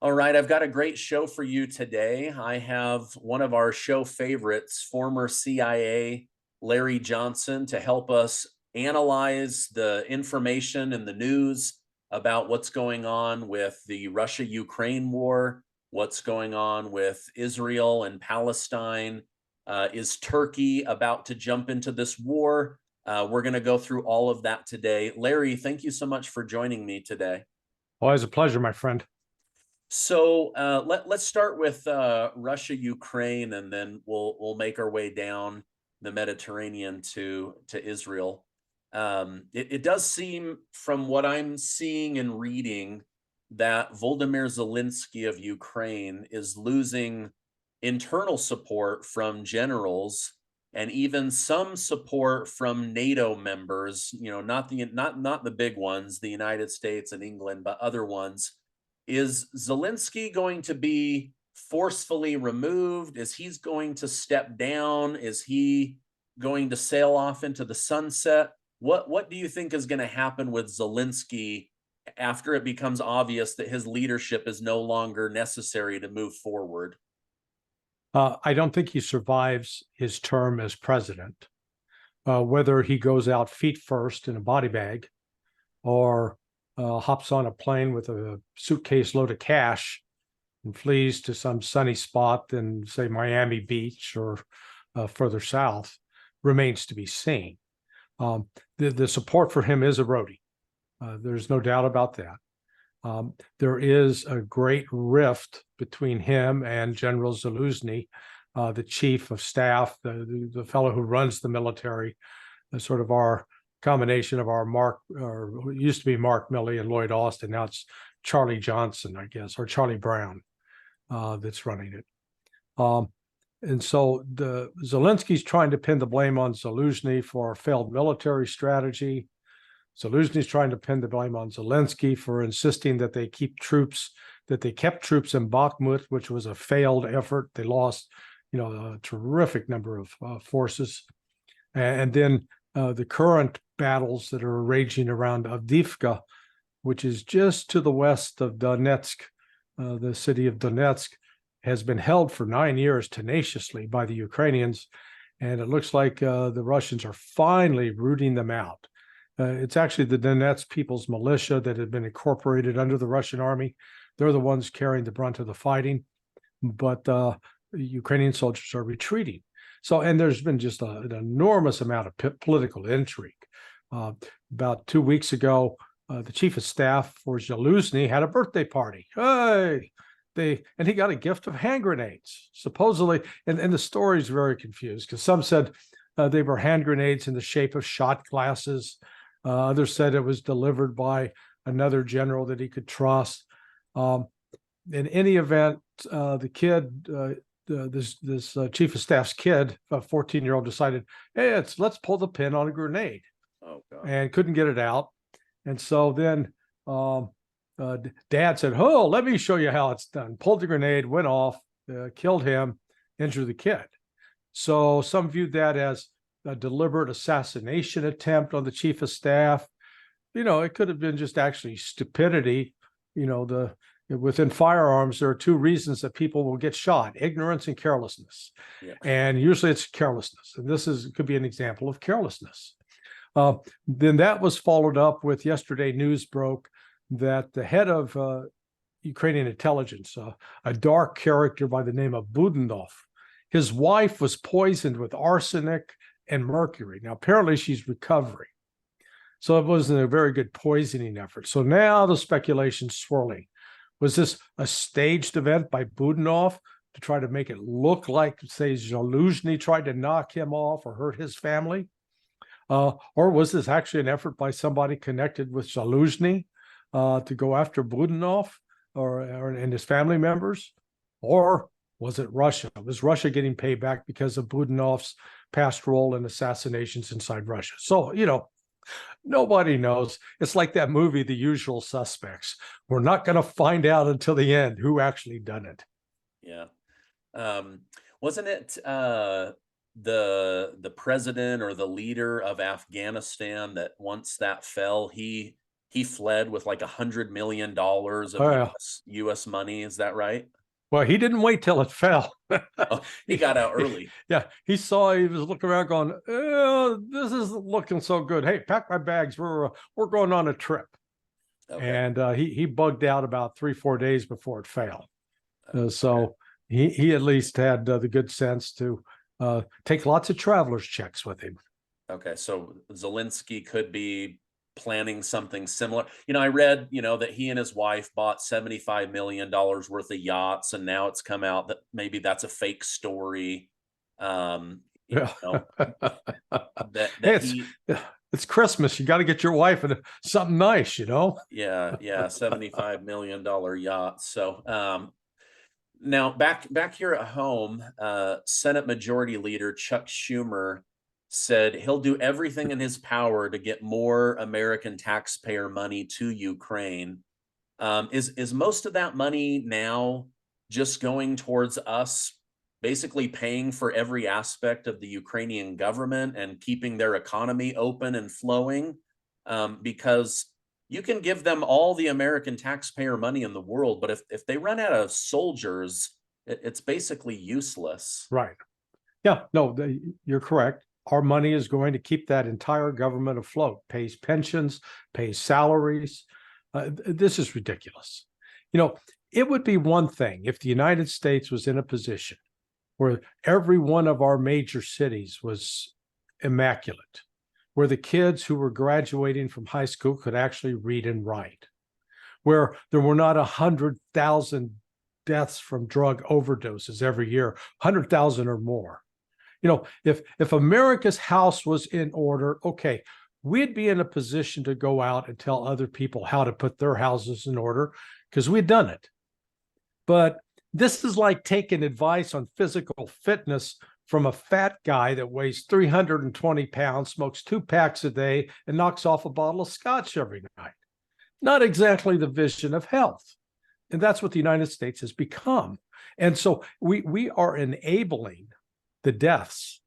All right, I've got a great show for you today. I have one of our show favorites, former CIA Larry Johnson, to help us analyze the information and the news about what's going on with the Russia-Ukraine war, what's going on with Israel and Palestine. Is Turkey about to jump into this war? We're going to go through all of that today. Larry, thank you so much for joining me today. Always a pleasure, my friend. So let's start with Russia, Ukraine, and then we'll make our way down the Mediterranean to Israel. It does seem, from what I'm seeing and reading, that Volodymyr Zelensky of Ukraine is losing internal support from generals and even some support from NATO members. You know, not the big ones, the United States and England, but other ones. Is Zelensky going to be forcefully removed? Is he going to step down? Is he going to sail off into the sunset? What do you think is going to happen with Zelensky after it becomes obvious that his leadership is no longer necessary to move forward? I don't think he survives his term as president. Whether he goes out feet first in a body bag or hops on a plane with a suitcase load of cash and flees to some sunny spot in, say, Miami Beach or further south remains to be seen. The support for him is eroding. There's no doubt about that. There is a great rift between him and General Zaluzny, the chief of staff, the fellow who runs the military, sort of our combination of our Mark, or used to be Mark Milley and Lloyd Austin. Now it's Charlie Johnson, I guess, or Charlie Brown that's running it. And so Zelensky's trying to pin the blame on Zaluzny for a failed military strategy. Zaluzny's trying to pin the blame on Zelensky for insisting that they kept troops in Bakhmut, which was a failed effort. They lost, a terrific number of forces. And then the current battles that are raging around Avdiivka, which is just to the west of Donetsk, the city of Donetsk, has been held for 9 years tenaciously by the Ukrainians. And it looks like the Russians are finally rooting them out. It's actually the Donetsk People's Militia that had been incorporated under the Russian army. They're the ones carrying the brunt of the fighting, but Ukrainian soldiers are retreating. So, and there's been just an enormous amount of political intrigue. About 2 weeks ago, the chief of staff for Zaluzny had a birthday party. Hey, and he got a gift of hand grenades, supposedly. And the story is very confused because some said they were hand grenades in the shape of shot glasses. Others said it was delivered by another general that he could trust. In any event, the kid, this chief of staff's kid, a 14-year-old, decided, hey, let's pull the pin on a grenade. Oh, God. And couldn't get it out. And so then Dad said, oh, let me show you how it's done. Pulled the grenade, went off, killed him, injured the kid. So some viewed that as a deliberate assassination attempt on the chief of staff. It could have been just actually stupidity. Within firearms, there are two reasons that people will get shot: ignorance and carelessness. Yeah. And usually it's carelessness. And could be an example of carelessness. Then that was followed up with yesterday news broke that the head of Ukrainian intelligence, a dark character by the name of Budanov, his wife was poisoned with arsenic and mercury. Now, apparently she's recovering. So it wasn't a very good poisoning effort. So now the speculation's swirling. Was this a staged event by Budanov to try to make it look like, say, Zaluzny tried to knock him off or hurt his family? Or was this actually an effort by somebody connected with Zaluzny to go after Budanov and his family members? Or was it Russia? Was Russia getting payback because of Budanov's past role in assassinations inside Russia? So, nobody knows. It's like that movie, The Usual Suspects. We're not going to find out until the end who actually done it. Yeah. Wasn't it the president or the leader of Afghanistan that once that fell, he he fled with like $100 million of Oh, yeah. US money. Is that right? Well, he didn't wait till it fell. Oh, he He- got out early. yeah, he saw, he was looking around going, this isn't looking so good. Hey, pack my bags. We're going on a trip. Okay. And he bugged out about 3-4 days before it failed. Okay. So he at least had the good sense to take lots of traveler's checks with him. Okay. So Zelensky could be planning something similar. I read, that he and his wife bought $75 million worth of yachts, and now it's come out that maybe that's a fake story. You Yeah. know, Hey, that he it's Christmas. You got to get your wife something nice, you know? yeah, $75 million yacht. So now back here at home, Senate Majority Leader Chuck Schumer said he'll do everything in his power to get more American taxpayer money to Ukraine. Is most of that money now just going towards us basically paying for every aspect of the Ukrainian government and keeping their economy open and flowing? Because you can give them all the American taxpayer money in the world, but if they run out of soldiers, it's basically useless. Right. Yeah, no, you're correct. Our money is going to keep that entire government afloat, pays pensions, pays salaries. This is ridiculous. It would be one thing if the United States was in a position where every one of our major cities was immaculate, where the kids who were graduating from high school could actually read and write, where there were not 100,000 deaths from drug overdoses every year, 100,000 or more. If America's house was in order, okay, we'd be in a position to go out and tell other people how to put their houses in order because we'd done it. But this is like taking advice on physical fitness from a fat guy that weighs 320 pounds, smokes 2 packs a day, and knocks off a bottle of scotch every night. Not exactly the vision of health. And that's what the United States has become. And so we are enabling the deaths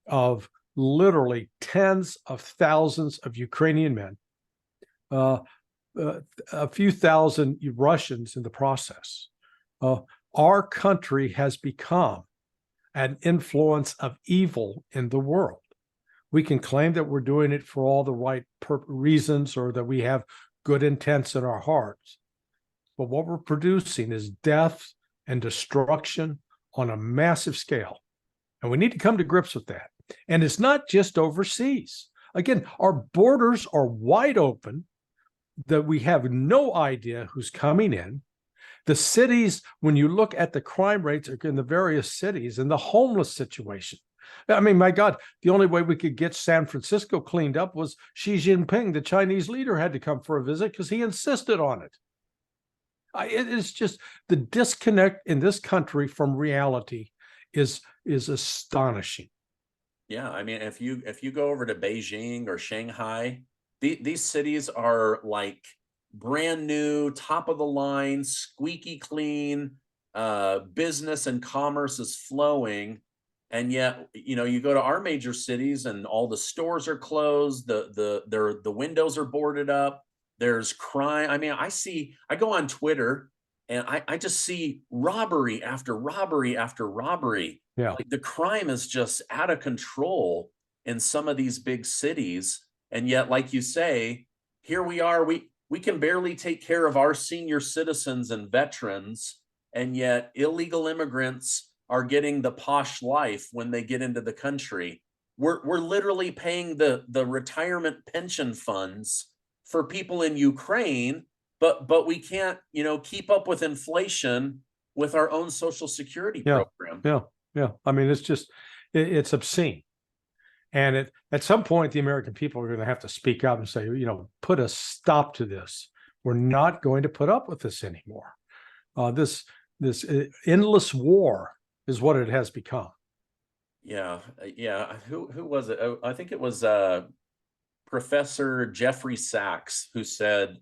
of literally tens of thousands of Ukrainian men, a few thousand Russians in the process. Our country has become an influence of evil in the world. We can claim that we're doing it for all the right reasons or that we have good intents in our hearts. But what we're producing is death and destruction on a massive scale. And we need to come to grips with that. And it's not just overseas. Again, our borders are wide open, that we have no idea who's coming in. The cities, when you look at the crime rates in the various cities and the homeless situation, I mean, my God, the only way we could get San Francisco cleaned up was Xi Jinping, the Chinese leader, had to come for a visit because he insisted on it. It is just the disconnect in this country from reality is astonishing. Yeah, I mean, if you go over to Beijing or Shanghai, these cities are like brand new, top of the line, squeaky clean. Business and commerce is flowing, and yet you go to our major cities and all the stores are closed. The windows are boarded up. There's crime. I mean, I go on Twitter and I just see robbery after robbery after robbery. Yeah. Like the crime is just out of control in some of these big cities. And yet, like you say, here we are, we can barely take care of our senior citizens and veterans, and yet illegal immigrants are getting the posh life when they get into the country. We're literally paying the retirement pension funds for people in Ukraine, but we can't, keep up with inflation with our own Social Security Yeah. program. Yeah. I mean, it's obscene. And at some point, the American people are going to have to speak up and say, put a stop to this. We're not going to put up with this anymore. This endless war is what it has become. Yeah. Who was it? Oh, I think it was Professor Jeffrey Sachs who said,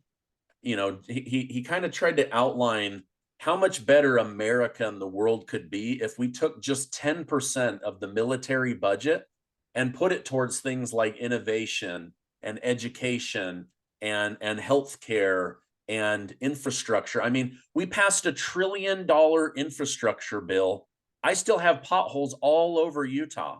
he kind of tried to outline how much better America and the world could be if we took just 10% of the military budget and put it towards things like innovation and education and healthcare and infrastructure. I mean, we passed $1 trillion infrastructure bill. I still have potholes all over Utah.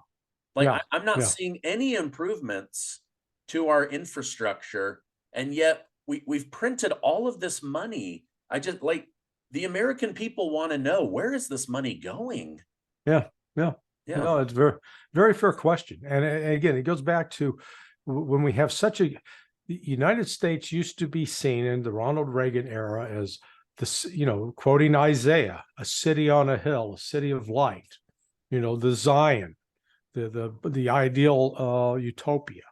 Like Yeah, I'm not yeah, seeing any improvements to our infrastructure, and yet we've printed all of this money. I just like the American people want to know, where is this money going? yeah, yeah. Yeah. No, it's very, very fair question. And again, it goes back to when we have such a, the United States used to be seen in the Ronald Reagan era as this, quoting Isaiah, a city on a hill, a city of light, the Zion, the ideal utopia,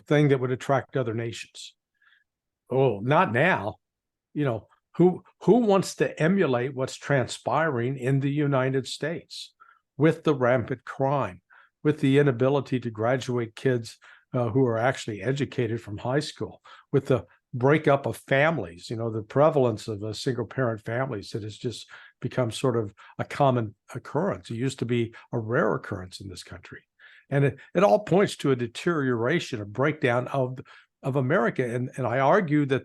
thing that would attract other nations. Oh, not now. Who wants to emulate what's transpiring in the United States with the rampant crime, with the inability to graduate kids who are actually educated from high school, with the breakup of families, the prevalence of single parent families that has just become sort of a common occurrence. It used to be a rare occurrence in this country. And it all points to a deterioration, a breakdown of America. And I argue that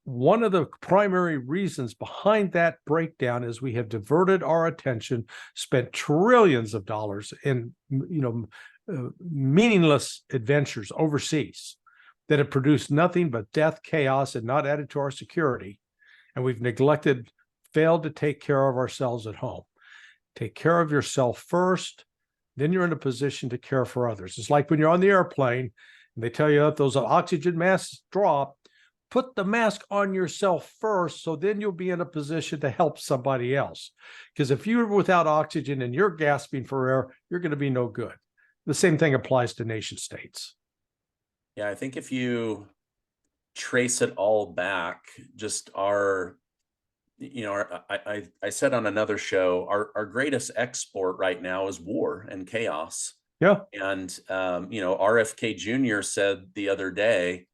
one of the primary reasons behind that breakdown is we have diverted our attention, spent trillions of dollars in meaningless adventures overseas that have produced nothing but death, chaos, and not added to our security. And we've failed to take care of ourselves at home. Take care of yourself first, then you're in a position to care for others. It's like when you're on the airplane and they tell you that those oxygen masks drop, put the mask on yourself first, so then you'll be in a position to help somebody else. Because if you're without oxygen and you're gasping for air, you're going to be no good. The same thing applies to nation states. Yeah, I think if you trace it all back, just I said on another show, our greatest export right now is war and chaos. Yeah. And RFK Jr. said the other day,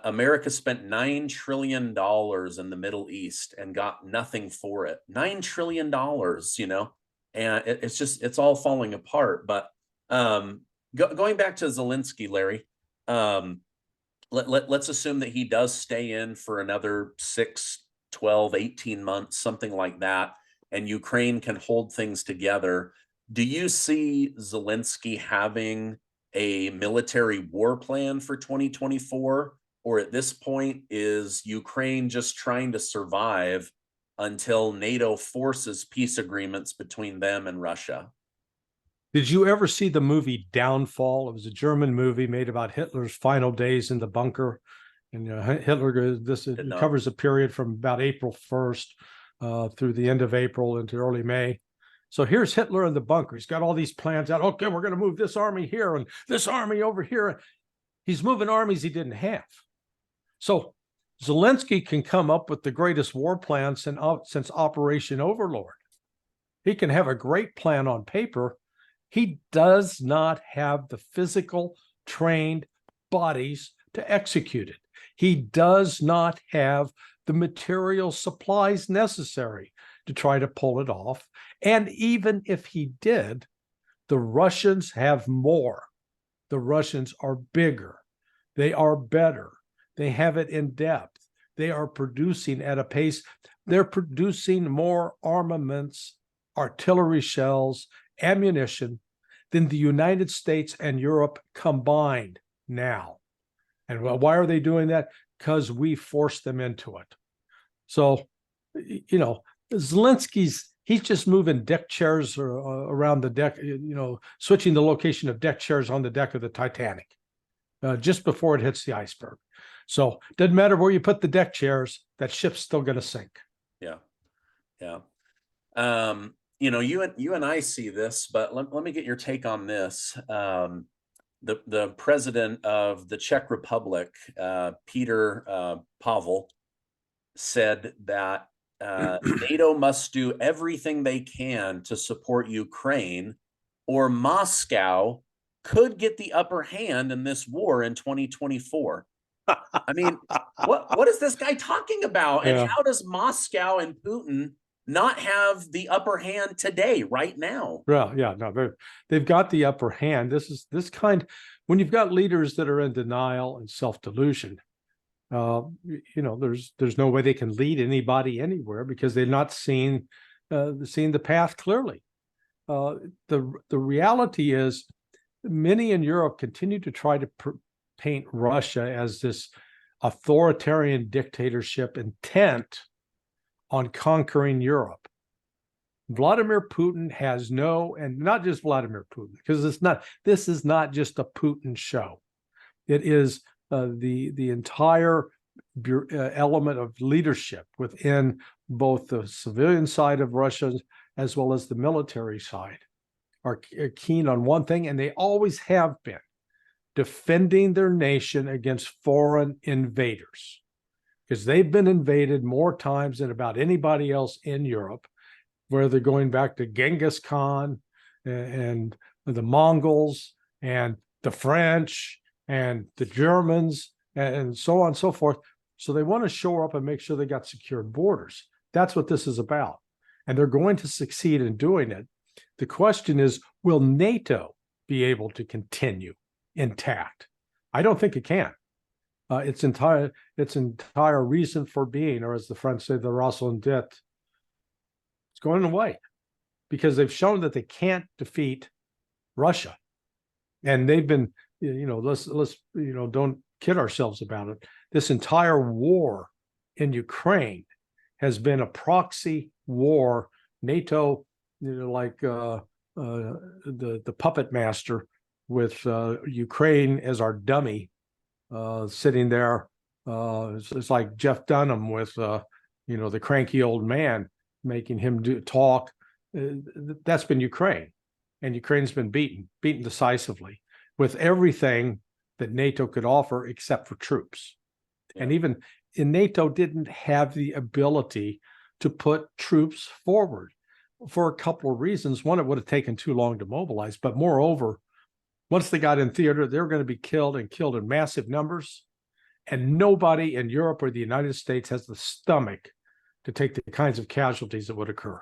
America spent $9 trillion in the Middle East and got nothing for it. $9 trillion, and it's all falling apart. But going back to Zelensky, Larry, let's assume that he does stay in for another 6, 12, 18 months, something like that, and Ukraine can hold things together. Do you see Zelensky having a military war plan for 2024? Or at this point, is Ukraine just trying to survive until NATO forces peace agreements between them and Russia? Did you ever see the movie Downfall? It was a German movie made about Hitler's final days in the bunker. And Hitler, it covers a period from about April 1st through the end of April into early May. So here's Hitler in the bunker. He's got all these plans out. Okay, we're going to move this army here and this army over here. He's moving armies he didn't have. So Zelensky can come up with the greatest war plan since Operation Overlord. He can have a great plan on paper. He does not have the physical trained bodies to execute it. He does not have the material supplies necessary to try to pull it off. And even if he did, the Russians have more. The Russians are bigger. They are better. They have it in depth. They are producing at a pace. They're producing more armaments, artillery shells, ammunition than the United States and Europe combined now. And why are they doing that? Because we forced them into it. So, he's just moving deck chairs around the deck, switching the location of deck chairs on the deck of the Titanic just before it hits the iceberg. So it doesn't matter where you put the deck chairs, that ship's still going to sink. Yeah. Yeah. You and I see this, but let me get your take on this. The president of the Czech Republic, Peter Pavel, said that NATO must do everything they can to support Ukraine, or Moscow could get the upper hand in this war in 2024. I mean, what is this guy talking about? And how does Moscow and Putin not have the upper hand today, right now? Well, yeah, no, they've got the upper hand. When you've got leaders that are in denial and self-delusion, there's no way they can lead anybody anywhere because they're not seeing the path clearly. The reality is, many in Europe continue to try to paint Russia as this authoritarian dictatorship intent on conquering Europe. Vladimir Putin has and not just Vladimir Putin, because this is not just a Putin show. It is the entire element of leadership within both the civilian side of Russia as well as the military side are keen on one thing, and they always have been: defending their nation against foreign invaders, because they've been invaded more times than about anybody else in Europe, where they're going back to Genghis Khan and the Mongols and the French and the Germans and so on and so forth. So they want to shore up and make sure they got secured borders. That's what this is about. And they're going to succeed in doing it. The question is, will NATO be able to continue intact? I don't think it can. Its entire reason for being, or as the French say, the raison d'être, it's going away, because they've shown that they can't defeat Russia. And they've been, let's don't kid ourselves about it. This entire war in Ukraine has been a proxy war. NATO, like the puppet master, with Ukraine as our dummy, sitting there. It's like Jeff Dunham with the cranky old man, making him talk. That's been Ukraine, and Ukraine's been beaten decisively with everything that NATO could offer except for troops. Yeah. And even in NATO didn't have the ability to put troops forward for a couple of reasons. One, it would have taken too long to mobilize, but moreover, once they got in theater, they were going to be killed in massive numbers, and nobody in Europe or the United States has the stomach to take the kinds of casualties that would occur.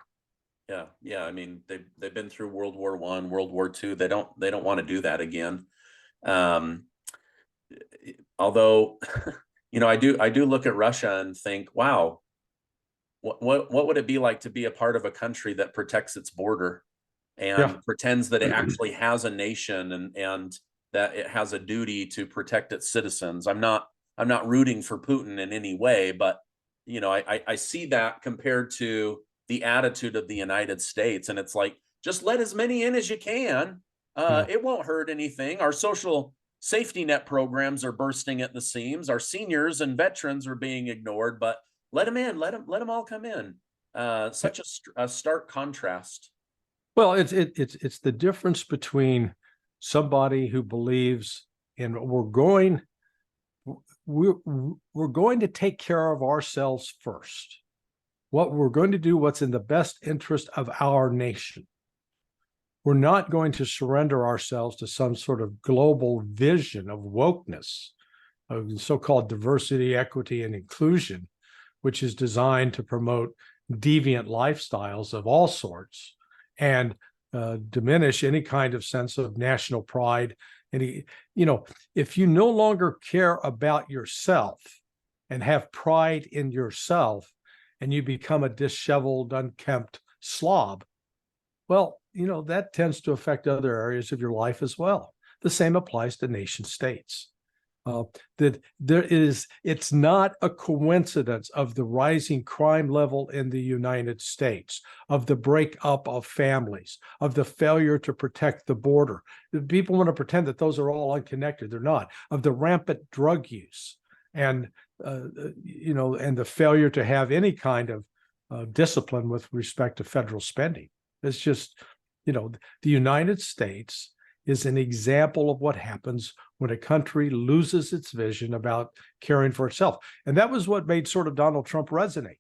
Yeah. I mean, they've been through World War I, World War II. They don't want to do that again. Although, I do look at Russia and think, wow, what would it be like to be a part of a country that protects its border and pretends that it actually has a nation and that it has a duty to protect its citizens? I'm not rooting for Putin in any way, but I see that compared to the attitude of the United States, and it's like, just let as many in as you can. It won't hurt anything. Our social safety net programs are bursting at the seams. Our seniors and veterans are being ignored, but let them in. Let them all come in. Such a stark contrast. Well, it's the difference between somebody who believes in we're going to take care of ourselves first. What we're going to do, what's in the best interest of our nation. We're not going to surrender ourselves to some sort of global vision of wokeness, of so-called diversity, equity, and inclusion, which is designed to promote deviant lifestyles of all sorts and diminish any kind of sense of national pride. If you no longer care about yourself and have pride in yourself, and you become a disheveled, unkempt slob, well, that tends to affect other areas of your life as well. The same applies to nation states. It's not a coincidence of the rising crime level in the United States, of the breakup of families, of the failure to protect the border. People want to pretend that those are all unconnected. They're not. Of the rampant drug use and the failure to have any kind of discipline with respect to federal spending. It's just, the United States is an example of what happens when a country loses its vision about caring for itself. And that was what made sort of Donald Trump resonate.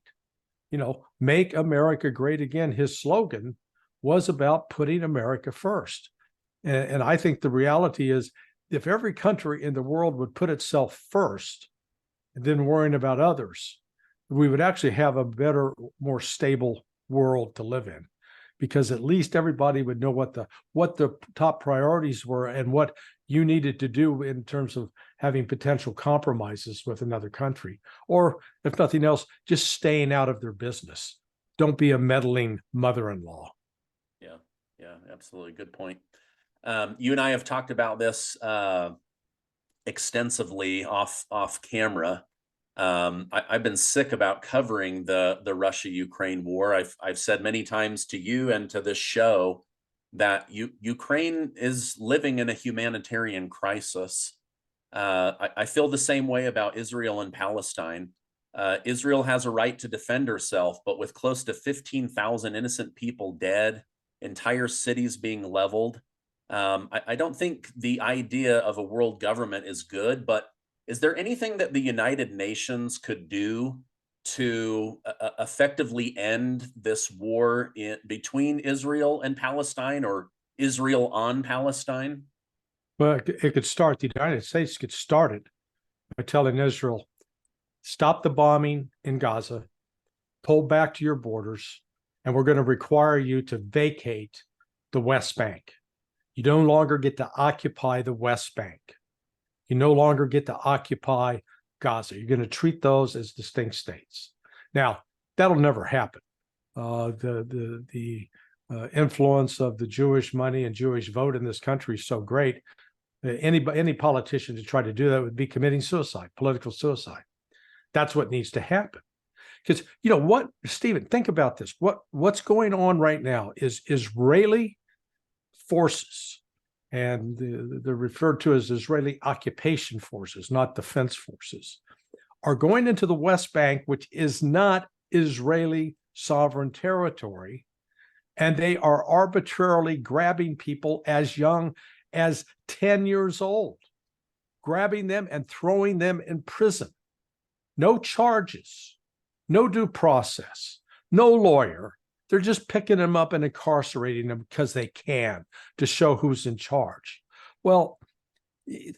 Make America great again. His slogan was about putting America first. And I think the reality is, if every country in the world would put itself first and then worrying about others, we would actually have a better, more stable world to live in, because at least everybody would know what the top priorities were and what you needed to do in terms of having potential compromises with another country, or if nothing else, just staying out of their business. Don't be a meddling mother-in-law. Yeah, yeah, absolutely. Good point. You and I have talked about this extensively off camera. I've been sick about covering the Russia-Ukraine war. I've said many times to you and to this show that Ukraine is living in a humanitarian crisis. I feel the same way about Israel and Palestine. Israel has a right to defend herself, but with close to 15,000 innocent people dead, entire cities being leveled, I don't think the idea of a world government is good. But is there anything that the United Nations could do to effectively end this war between Israel and Palestine, or Israel on Palestine? But it could start, the United States could start it by telling Israel, stop the bombing in Gaza, pull back to your borders, and we're going to require you to vacate the West Bank. You no longer get to occupy the West Bank. You no longer get to occupy Gaza. You're going to treat those as distinct states. Now, that'll never happen. The influence of the Jewish money and Jewish vote in this country is so great. Any politician to try to do that would be committing suicide, political suicide. That's what needs to happen. Because you know what, Stephen, think about this. What's going on right now is Israeli forces, and they're referred to as Israeli occupation forces, not defense forces, are going into the West Bank, which is not Israeli sovereign territory, and they are arbitrarily grabbing people as young as 10 years old, grabbing them and throwing them in prison. No charges, no due process, no lawyer. They're just picking them up and incarcerating them because they can, to show who's in charge. Well,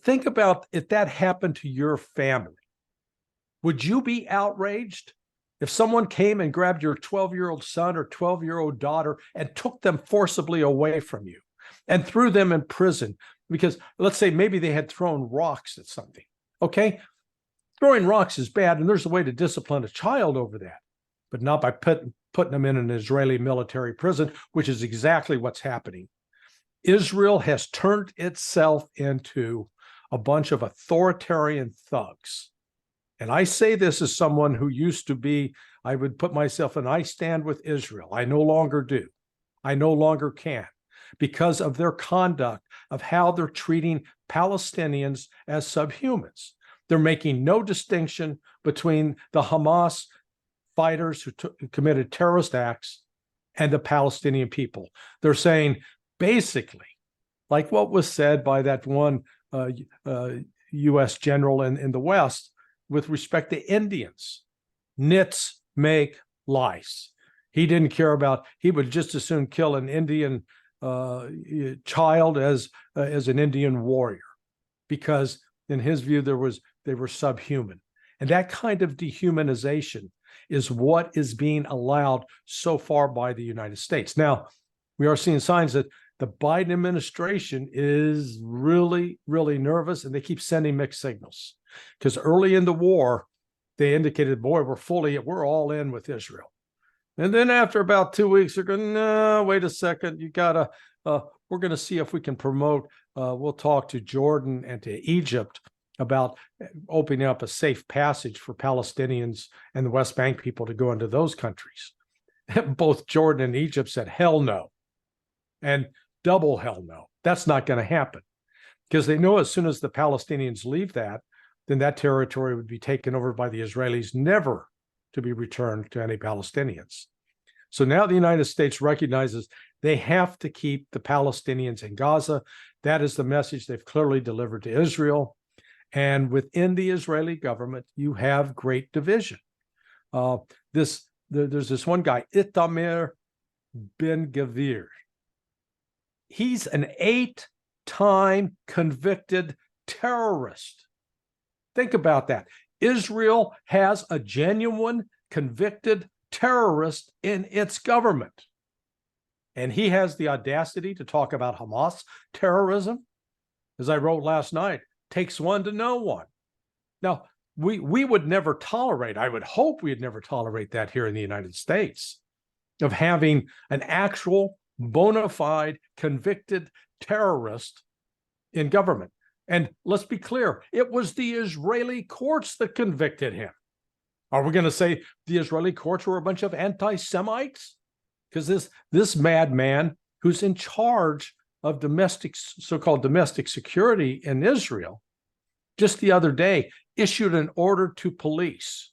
think about if that happened to your family. Would you be outraged if someone came and grabbed your 12-year-old son or 12-year-old daughter and took them forcibly away from you and threw them in prison? Because let's say maybe they had thrown rocks at something. Okay, throwing rocks is bad, and there's a way to discipline a child over that, but not by putting them in an Israeli military prison, which is exactly what's happening. Israel has turned itself into a bunch of authoritarian thugs. And I say this as someone who used to be, I would put myself in, I stand with Israel. I no longer do. I no longer can, because of their conduct of how they're treating Palestinians as subhumans. They're making no distinction between the Hamas fighters who committed terrorist acts and the Palestinian people. They're saying basically, like what was said by that one U.S. general in the West with respect to Indians, nits make lice. He didn't care about, he would just as soon kill an Indian child as an Indian warrior, because in his view, they were subhuman. And that kind of dehumanization is what is being allowed so far by the United States. Now, we are seeing signs that the Biden administration is really, really nervous, and they keep sending mixed signals. Because early in the war, they indicated, boy, we're all in with Israel. And then after about 2 weeks, they're going, no, wait a second, we're going to see if we can promote, we'll talk to Jordan and to Egypt about opening up a safe passage for Palestinians and the West Bank people to go into those countries. Both Jordan and Egypt said, hell no, and double hell no. That's not going to happen, because they know as soon as the Palestinians leave that, then that territory would be taken over by the Israelis, never to be returned to any Palestinians. So now the United States recognizes they have to keep the Palestinians in Gaza. That is the message they've clearly delivered to Israel. And within the Israeli government, you have great division. There's this one guy, Itamar Ben-Gvir. He's an 8-time convicted terrorist. Think about that. Israel has a genuine convicted terrorist in its government. And he has the audacity to talk about Hamas terrorism. as I wrote last night, takes one to know one. Now, we would never tolerate, I would hope we'd never tolerate that here in the United States, of having an actual bona fide convicted terrorist in government. And let's be clear, it was the Israeli courts that convicted him. Are we going to say the Israeli courts were a bunch of anti-Semites? Because this madman who's in charge of so-called domestic security in Israel, just the other day issued an order to police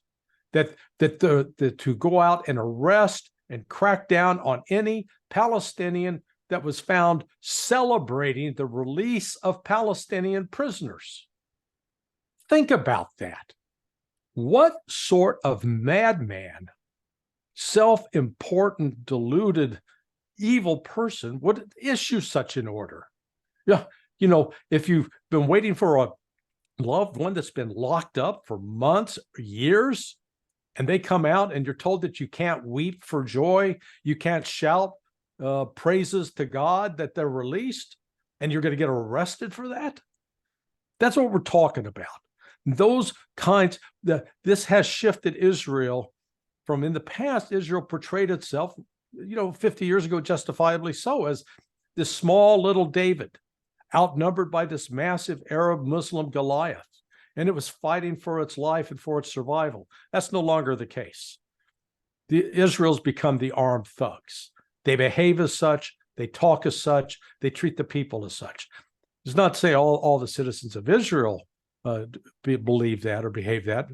that to go out and arrest and crack down on any Palestinian that was found celebrating the release of Palestinian prisoners. Think about that. What sort of madman, self-important, deluded, evil person would issue such an order? Yeah, if you've been waiting for a loved one that's been locked up for months, years, and they come out and you're told that you can't weep for joy, you can't shout praises to God that they're released, and you're going to get arrested for that? That's what we're talking about. Those kinds, this has shifted Israel from, in the past, Israel portrayed itself, 50 years ago, justifiably so, as this small little David, outnumbered by this massive Arab Muslim Goliath, and it was fighting for its life and for its survival. That's no longer the case. Israel's become the armed thugs. They behave as such, they talk as such, they treat the people as such. It's not to say all the citizens of Israel believe that or behave that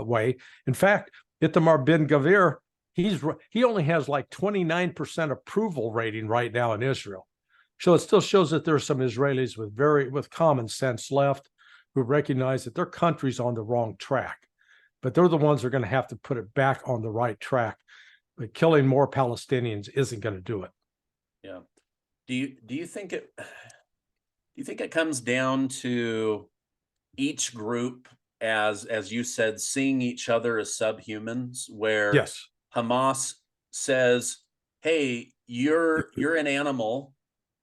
way. In fact, Itamar Ben-Gvir, he only has like 29% approval rating right now in Israel. So it still shows that there are some Israelis with common sense left who recognize that their country's on the wrong track, but they're the ones who are going to have to put it back on the right track. But killing more Palestinians isn't going to do it. Yeah. Do you think it comes down to each group, as you said, seeing each other as subhumans, where yes, Hamas says, hey, you're an animal,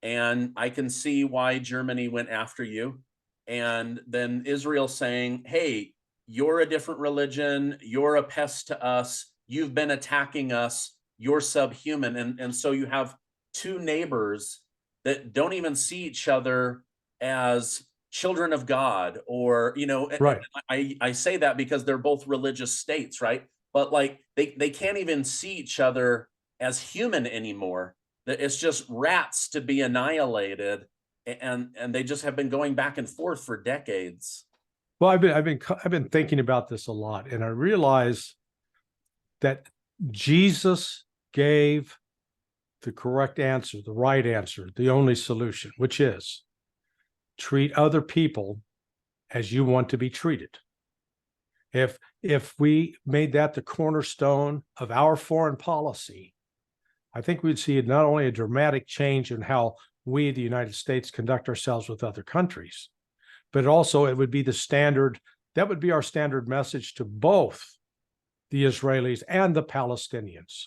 and I can see why Germany went after you. And then Israel saying, hey, you're a different religion, you're a pest to us, you've been attacking us, you're subhuman. And so you have two neighbors that don't even see each other as children of God, or, right. I say that because they're both religious states, right? But like they can't even see each other as human anymore. It's just rats to be annihilated, and they just have been going back and forth for decades. Well, I've been thinking about this a lot, and I realize that Jesus gave the correct answer, the right answer, the only solution, which is treat other people as you want to be treated. If we made that the cornerstone of our foreign policy, I think we'd see not only a dramatic change in how we, the United States, conduct ourselves with other countries, but also it would be the standard, that would be our standard message to both the Israelis and the Palestinians.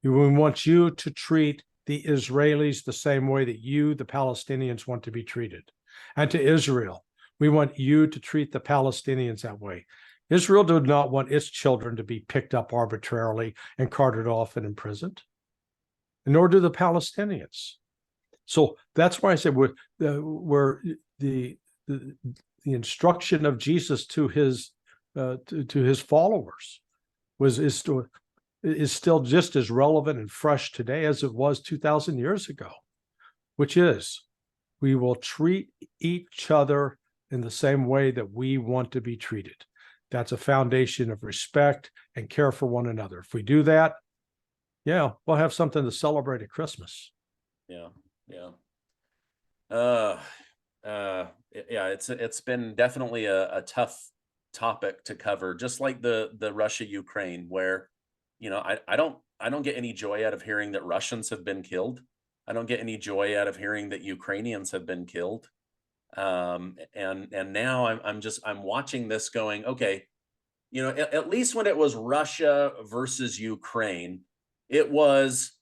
We want you to treat the Israelis the same way that you, the Palestinians, want to be treated. And to Israel, we want you to treat the Palestinians that way. Israel does not want its children to be picked up arbitrarily and carted off and imprisoned, nor do the Palestinians. So that's why I said where the instruction of Jesus to his followers is still just as relevant and fresh today as it was 2,000 years ago, which is we will treat each other in the same way that we want to be treated. That's a foundation of respect and care for one another. If we do that, yeah, we'll have something to celebrate at Christmas. Yeah. It's been definitely a tough topic to cover, just like the Russia-Ukraine, where, I don't get any joy out of hearing that Russians have been killed. I don't get any joy out of hearing that Ukrainians have been killed. And now I'm watching this going, okay, at least when it was Russia versus Ukraine, it was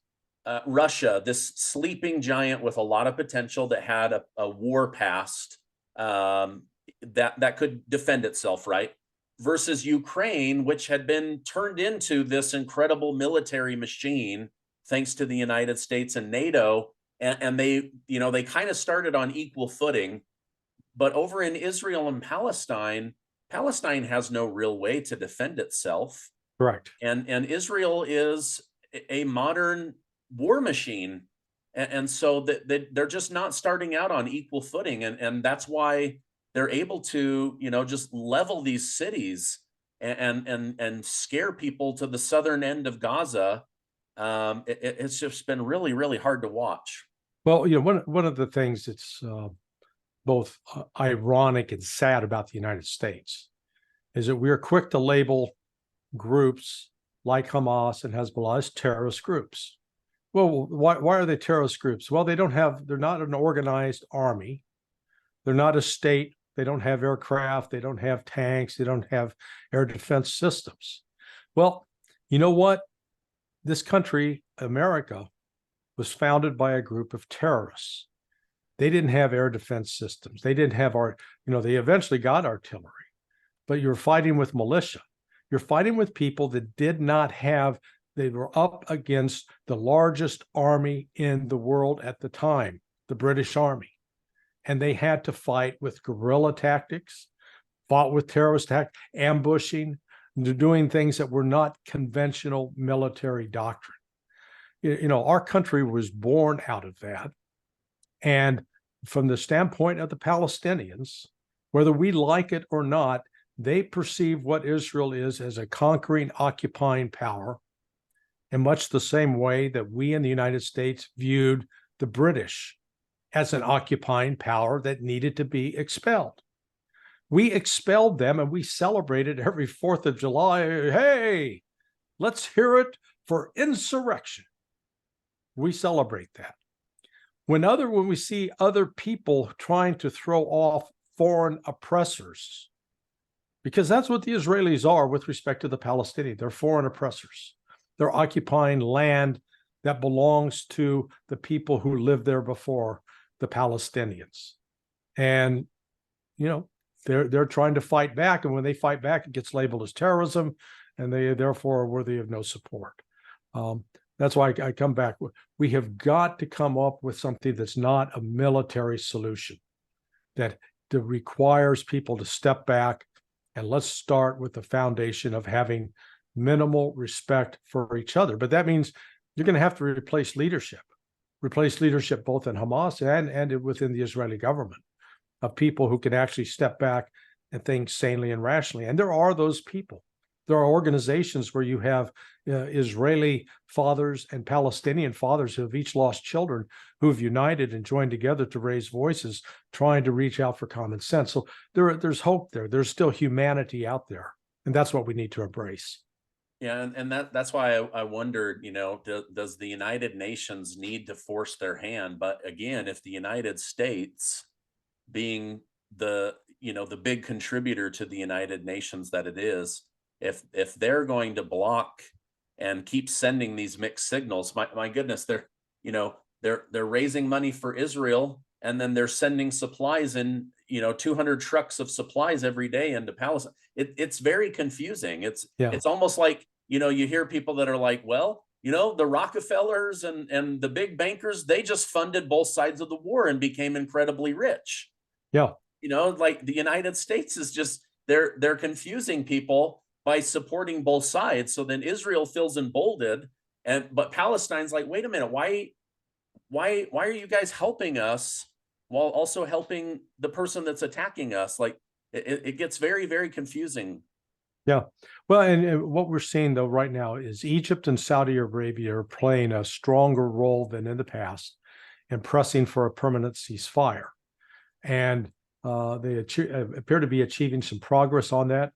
Russia, this sleeping giant with a lot of potential that had a war past, that could defend itself, right? Versus Ukraine, which had been turned into this incredible military machine thanks to the United States and NATO, and they, they kind of started on equal footing. But over in Israel and Palestine, Palestine has no real way to defend itself, Correct. and Israel is a modern war machine, and so that they're just not starting out on equal footing, and that's why they're able to, just level these cities and scare people to the southern end of Gaza. It's just been really, really hard to watch. Well, one of the things that's both ironic and sad about the United States is that we are quick to label groups like Hamas and Hezbollah as terrorist groups. Well, why are they terrorist groups? Well, they're not an organized army. They're not a state. They don't have aircraft. They don't have tanks. They don't have air defense systems. Well, you know what? This country, America, was founded by a group of terrorists. They didn't have air defense systems. They didn't have they eventually got artillery, but you're fighting with militia. You're fighting with people that did not have, they were up against the largest army in the world at the time, the British Army. And they had to fight with guerrilla tactics, fought with terrorist tactics, ambushing, doing things that were not conventional military doctrine. Our country was born out of that. And from the standpoint of the Palestinians, whether we like it or not, they perceive what Israel is as a conquering, occupying power in much the same way that we in the United States viewed the British as an occupying power that needed to be expelled. We expelled them and we celebrated every 4th of July. Hey, let's hear it for insurrection. We celebrate that. When we see other people trying to throw off foreign oppressors, because that's what the Israelis are with respect to the Palestinians. They're foreign oppressors. They're occupying land that belongs to the people who lived there before, the Palestinians. And, they're trying to fight back. And when they fight back, it gets labeled as terrorism, and they therefore are worthy of no support. That's why I come back. We have got to come up with something that's not a military solution, that requires people to step back. And let's start with the foundation of having minimal respect for each other. But that means you're going to have to replace leadership both in Hamas and within the Israeli government, of people who can actually step back and think sanely and rationally. And there are those people. There are organizations where you have Israeli fathers and Palestinian fathers who have each lost children, who have united and joined together to raise voices, trying to reach out for common sense. So there's hope there. There's still humanity out there. And that's what we need to embrace. Yeah, and that's why I wondered, does the United Nations need to force their hand? But again, if the United States, being the big contributor to the United Nations that it is, if they're going to block and keep sending these mixed signals, my goodness, they're raising money for Israel, and then they're sending supplies in, 200 trucks of supplies every day into Palestine. It's very confusing. It's almost like, you hear people that are like, well, the Rockefellers and the big bankers, they just funded both sides of the war and became incredibly rich. Yeah. Like the United States is just, they're confusing people by supporting both sides. So then Israel feels emboldened, but Palestine's like, wait a minute, why are you guys helping us while also helping the person that's attacking us? Like it gets very, very confusing. Yeah. Well, and what we're seeing though right now is Egypt and Saudi Arabia are playing a stronger role than in the past in pressing for a permanent ceasefire. And they appear to be achieving some progress on that.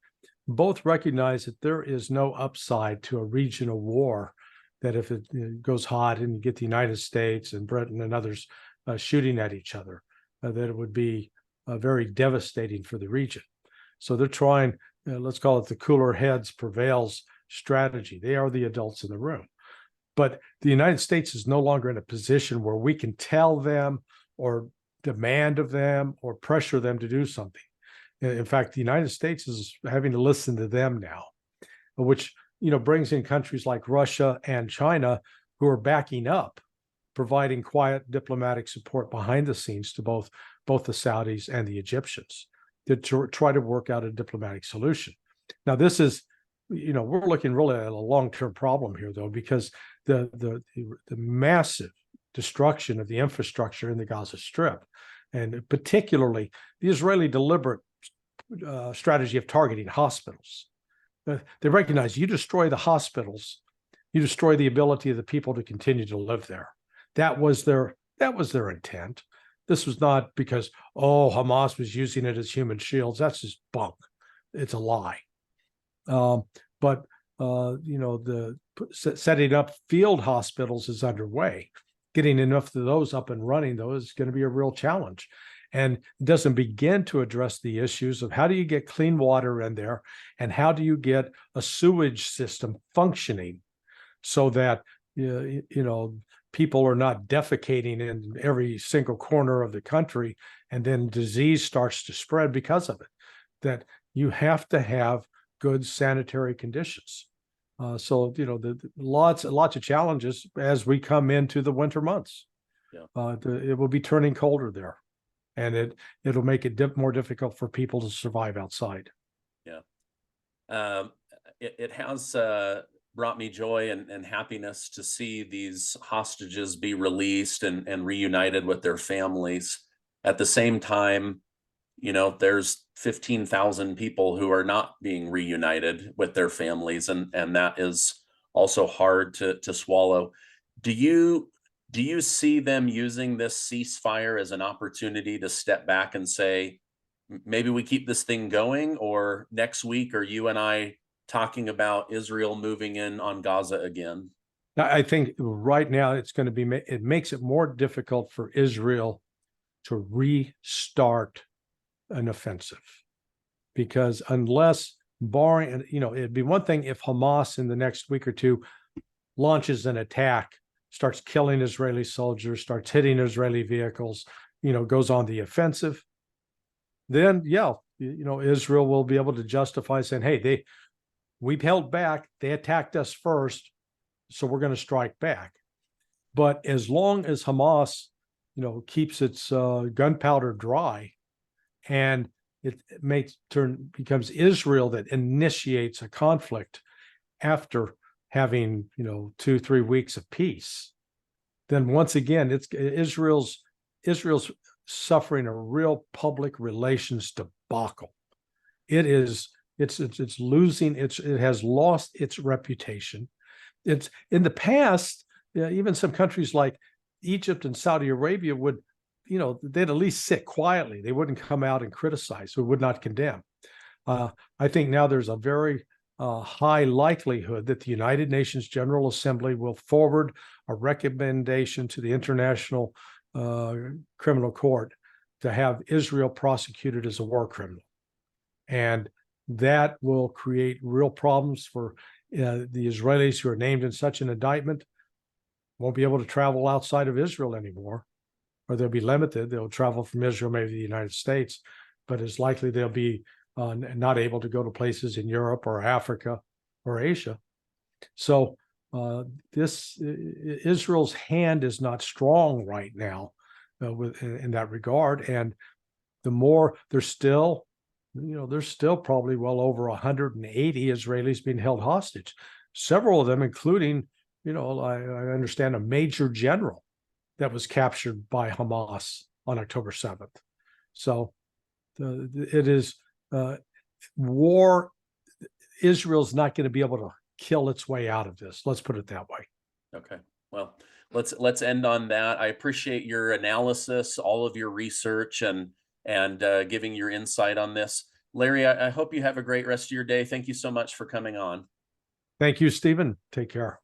Both recognize that there is no upside to a regional war, that if it goes hot and you get the United States and Britain and others shooting at each other, that it would be very devastating for the region. So they're trying, let's call it the cooler heads prevails strategy. They are the adults in the room. But the United States is no longer in a position where we can tell them or demand of them or pressure them to do something. In fact, the United States is having to listen to them now, which brings in countries like Russia and China who are backing up, providing quiet diplomatic support behind the scenes to both the Saudis and the Egyptians to try to work out a diplomatic solution. Now, this is, we're looking really at a long-term problem here, though, because the massive destruction of the infrastructure in the Gaza Strip, and particularly the Israeli deliberate strategy of targeting hospitals. They recognize you destroy the hospitals, you destroy the ability of the people to continue to live there. That was their intent. This was not because, Hamas was using it as human shields. That's just bunk. It's a lie. But the setting up field hospitals is underway. Getting enough of those up and running, though, is going to be a real challenge. And it doesn't begin to address the issues of how do you get clean water in there, and how do you get a sewage system functioning so that people are not defecating in every single corner of the country, and then disease starts to spread because of it. That you have to have good sanitary conditions. So lots of challenges as we come into the winter months. Yeah. It will be turning colder there, and it'll make it more difficult for people to survive outside. Yeah, it has brought me joy and happiness to see these hostages be released and reunited with their families. At the same time, there's 15,000 people who are not being reunited with their families, and that is also hard to swallow. Do you see them using this ceasefire as an opportunity to step back and say, maybe we keep this thing going, or next week are you and I talking about Israel moving in on Gaza again? I think right now it makes it more difficult for Israel to restart an offensive, because unless barring, it'd be one thing if Hamas in the next week or two launches an attack, starts killing Israeli soldiers, starts hitting Israeli vehicles, goes on the offensive. Then, Israel will be able to justify saying, hey, we've held back, they attacked us first, so we're going to strike back. But as long as Hamas, keeps its gunpowder dry, and it becomes Israel that initiates a conflict after having 2-3 weeks of peace, then once again it's Israel's suffering a real public relations debacle. It's losing it has lost its reputation. It's in the past, even some countries like Egypt and Saudi Arabia would, they'd at least sit quietly. They wouldn't come out and criticize, or would not condemn. I think now there's a very high likelihood that the United Nations General Assembly will forward a recommendation to the International Criminal Court to have Israel prosecuted as a war criminal. And that will create real problems for the Israelis who are named in such an indictment. Won't be able to travel outside of Israel anymore, or they'll be limited. They'll travel from Israel, maybe the United States, but it's likely they'll be not able to go to places in Europe or Africa or Asia. So Israel's hand is not strong right now in that regard. And the more there's still probably well over 180 Israelis being held hostage. Several of them, including, I understand a major general that was captured by Hamas on October 7th. So it is war. Israel's not going to be able to kill its way out of this. Let's put it that way. Okay. Well, let's end on that. I appreciate your analysis, all of your research, and giving your insight on this. Larry, I hope you have a great rest of your day. Thank you so much for coming on. Thank you, Stephen. Take care.